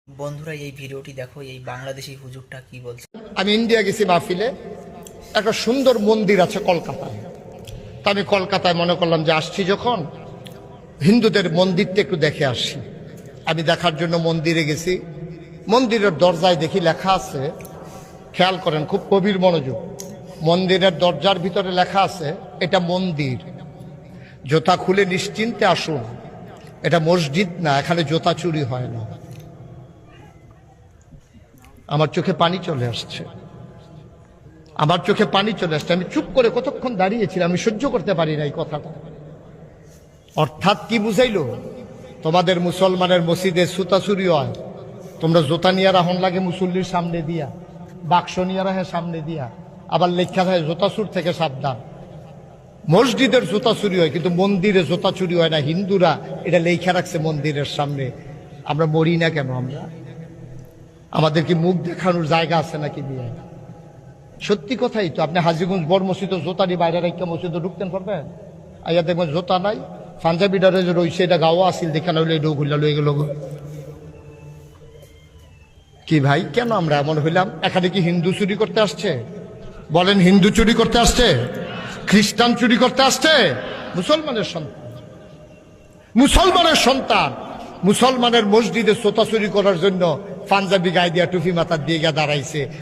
বন্ধুরা এই ভিডিওটি দেখো, এই বাংলাদেশি হুজুরটা কি বলছে। আমি ইন্ডিয়া গেছি মাহফিলে, একটা সুন্দর মন্দির আছে কলকাতায়। তা আমি কলকাতায় মনে করলাম যে আসছি যখন হিন্দুদের মন্দিরটা একটু দেখে আসি। আমি দেখার জন্য মন্দিরে গেছি। মন্দিরের দরজায় দেখি লেখা আছে, খেয়াল করেন খুব গভীর মনোযোগ, মন্দিরের দরজার ভিতরে লেখা আছে এটা মন্দির, জুতা খুলে নিশ্চিন্তে আসুন। এটা মসজিদ না, এখানে জুতা চুরি হয় না। আমার চোখে পানি চলে আসছে, আমার চোখে পানি চলে আসছে। আমি চুপ করে কতক্ষণ দাঁড়িয়েছিলাম, আমি সহ্য করতে পারি না এই কথাটা। অর্থাৎ কি বুঝাইলো, তোমাদের মুসলমানের মসজিদে জুতা চুরি হয়, তোমরা জুতা নিয়ে রাহন লাগে মুসল্লির সামনে দিয়া, বাক্স নিয়ে রাহে সামনে দিয়া, আবার লেখা থাকে জুতা চুর থেকে সাবধান। মসজিদের জুতা চুরি হয় কিন্তু মন্দিরে জুতা চুরি হয় না। হিন্দুরা এটা লেখা রাখছে মন্দিরের সামনে। আমরা মরি না কেন? আমরা আমাদের কি মুখ দেখানোর জায়গা আছে নাকি? দিয়ে সত্যি কথাই তো। আপনি হাজীগঞ্জ বড় মসজিদে জোতা নিয়ে বাইরে রেখে মসজিদে ঢুকতেন পারবেন? আইয়া দেখবেন জোতা নাই, পাঞ্জাবি ডারে যে রয়েছে এটা গাওয়া আসিল দেখা নইলে এটাও ঘুরলা লয়ে গেল। কি ভাই, কেন আমরা এমন হইলাম? এখানে কি হিন্দু চুরি করতে আসছে? বলেন, হিন্দু চুরি করতে আসছে? খ্রিস্টান চুরি করতে আসছে? মুসলমানের সন্তান, মুসলমানের সন্তান মুসলমানের মসজিদে জুতা চুরি করার জন্য পাঞ্জাবি গায়ে দিয়া টুপি মাথা দিয়ে গিয়ে দাঁড়াইছে।